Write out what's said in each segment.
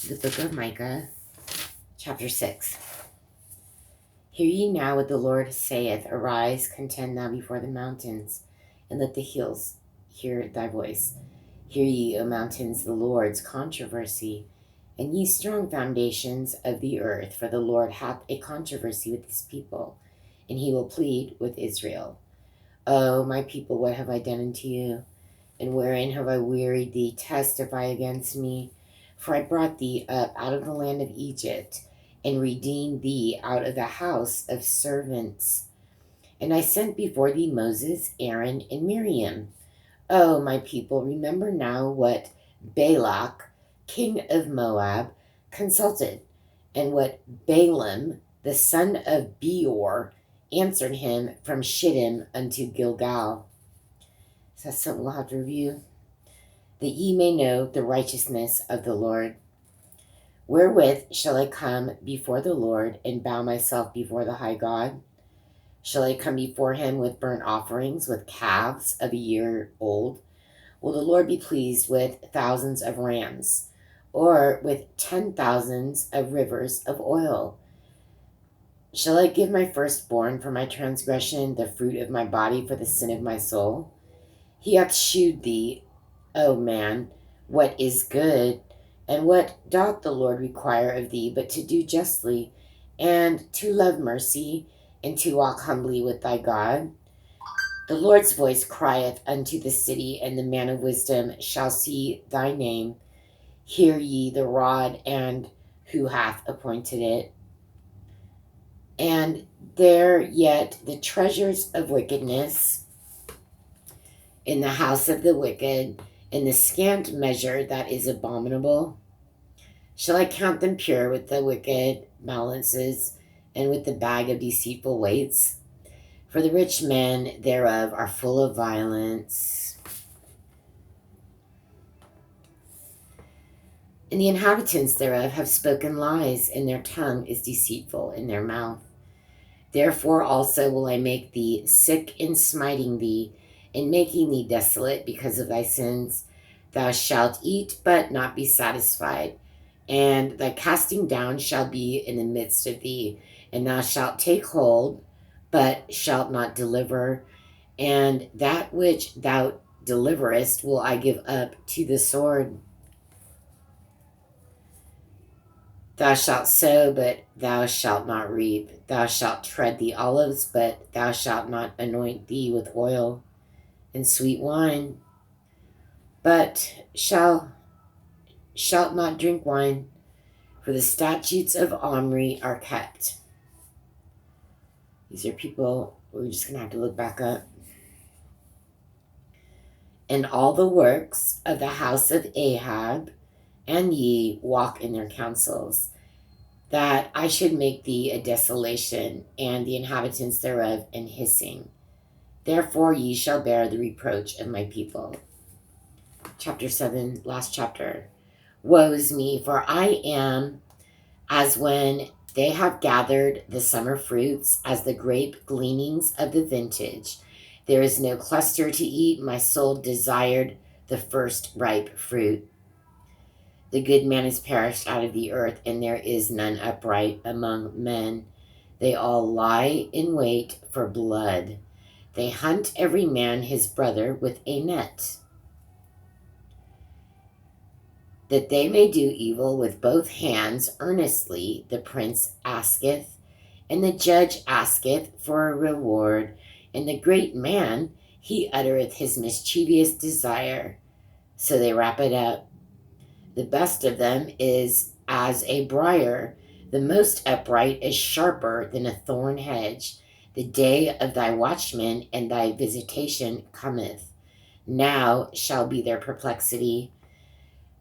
The book of Micah, chapter 6. Hear ye now what the Lord saith. Arise, contend thou before the mountains, and let the hills hear thy voice. Hear ye, O mountains, the Lord's controversy, and ye strong foundations of the earth. For the Lord hath a controversy with his people, and he will plead with Israel. O my people, what have I done unto you? And wherein have I wearied thee? Testify against me. For I brought thee up out of the land of Egypt, and redeemed thee out of the house of servants. And I sent before thee Moses, Aaron, and Miriam. O my people, remember now what Balak, king of Moab, consulted, and what Balaam, the son of Beor, answered him from Shittim unto Gilgal. So that's something we'll have to review. That ye may know the righteousness of the Lord. Wherewith shall I come before the Lord, and bow myself before the high God? Shall I come before him with burnt offerings, with calves of a year old? Will the Lord be pleased with thousands of rams, or with 10,000s of rivers of oil? Shall I give my firstborn for my transgression, the fruit of my body for the sin of my soul? He hath shewed thee, O man, what is good, and what doth the Lord require of thee, but to do justly, and to love mercy, and to walk humbly with thy God? The Lord's voice crieth unto the city, and the man of wisdom shall see thy name. Hear ye the rod, and who hath appointed it? And there yet the treasures of wickedness in the house of the wicked, in the scant measure that is abominable. Shall I count them pure with the wicked balances, and with the bag of deceitful weights? For the rich men thereof are full of violence, and the inhabitants thereof have spoken lies, and their tongue is deceitful in their mouth. Therefore also will I make thee sick in smiting thee, in making thee desolate because of thy sins. Thou shalt eat, but not be satisfied, and thy casting down shall be in the midst of thee, and thou shalt take hold, but shalt not deliver, and that which thou deliverest will I give up to the sword. Thou shalt sow, but thou shalt not reap. Thou shalt tread the olives, but thou shalt not anoint thee with oil and sweet wine, but shalt not drink wine, for the statutes of Omri are kept. These are people we're just going to have to look back up. And all the works of the house of Ahab, and ye walk in their counsels, that I should make thee a desolation, and the inhabitants thereof an hissing. Therefore ye shall bear the reproach of my people. Chapter 7, last chapter. Woe is me, for I am as when they have gathered the summer fruits, as the grape gleanings of the vintage. There is no cluster to eat. My soul desired the first ripe fruit. The good man is perished out of the earth, and there is none upright among men. They all lie in wait for blood. They hunt every man his brother with a net, that they may do evil with both hands earnestly. The prince asketh, and the judge asketh for a reward, and the great man, he uttereth his mischievous desire. So they wrap it up. The best of them is as a briar. The most upright is sharper than a thorn hedge. The day of thy watchman and thy visitation cometh. Now shall be their perplexity.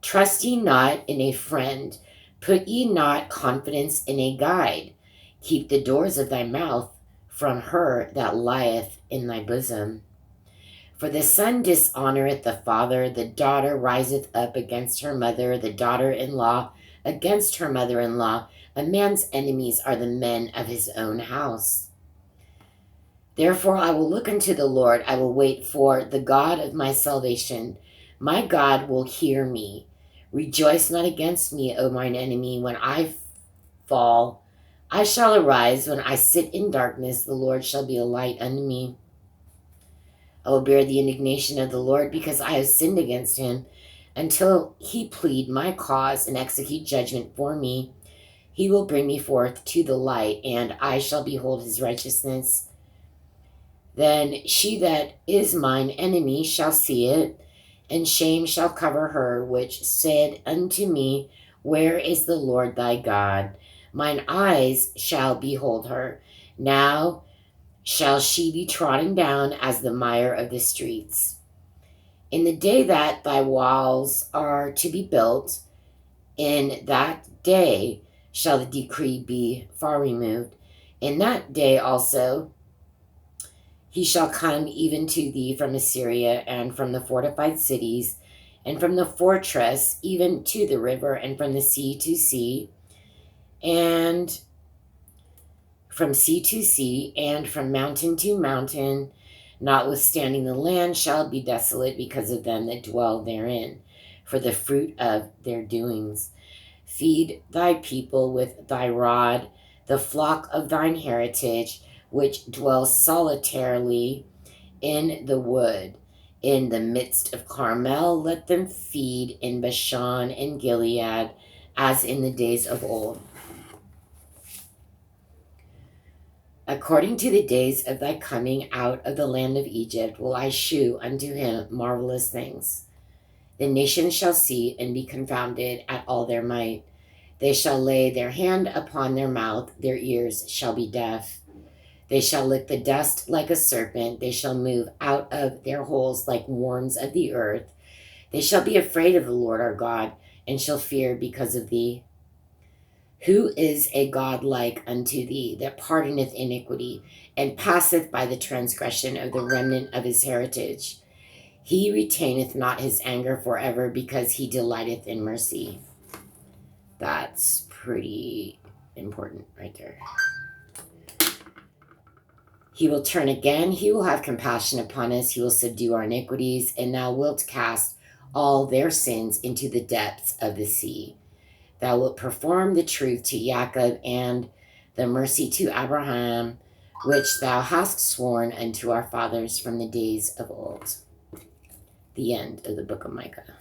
Trust ye not in a friend. Put ye not confidence in a guide. Keep the doors of thy mouth from her that lieth in thy bosom. For the son dishonoreth the father, the daughter riseth up against her mother, the daughter-in-law against her mother-in-law. A man's enemies are the men of his own house. Therefore I will look unto the Lord, I will wait for the God of my salvation. My God will hear me. Rejoice not against me, O mine enemy. When I fall, I shall arise. When I sit in darkness, the Lord shall be a light unto me. I will bear the indignation of the Lord, because I have sinned against him, until he plead my cause and execute judgment for me. He will bring me forth to the light, and I shall behold his righteousness. Then she that is mine enemy shall see it, and shame shall cover her which said unto me, Where is the Lord thy God? Mine eyes shall behold her. Now shall she be trodden down as the mire of the streets. In the day that thy walls are to be built, in that day shall the decree be far removed. In that day also he shall come even to thee from Assyria, and from the fortified cities, and from the fortress, even to the river, and from the sea to sea, and from sea to sea, and from mountain to mountain. Notwithstanding, the land shall be desolate because of them that dwell therein, for the fruit of their doings. Feed thy people with thy rod, the flock of thine heritage, which dwells solitarily in the wood. In the midst of Carmel, let them feed in Bashan and Gilead, as in the days of old. According to the days of thy coming out of the land of Egypt, will I shew unto him marvelous things. The nations shall see and be confounded at all their might. They shall lay their hand upon their mouth, their ears shall be deaf. They shall lick the dust like a serpent. They shall move out of their holes like worms of the earth. They shall be afraid of the Lord our God, and shall fear because of thee. Who is a God like unto thee, that pardoneth iniquity, and passeth by the transgression of the remnant of his heritage? He retaineth not his anger forever, because he delighteth in mercy. That's pretty important right there. He will turn again. He will have compassion upon us. He will subdue our iniquities, and thou wilt cast all their sins into the depths of the sea. Thou wilt perform the truth to Jacob and the mercy to Abraham, which thou hast sworn unto our fathers from the days of old. The end of the book of Micah.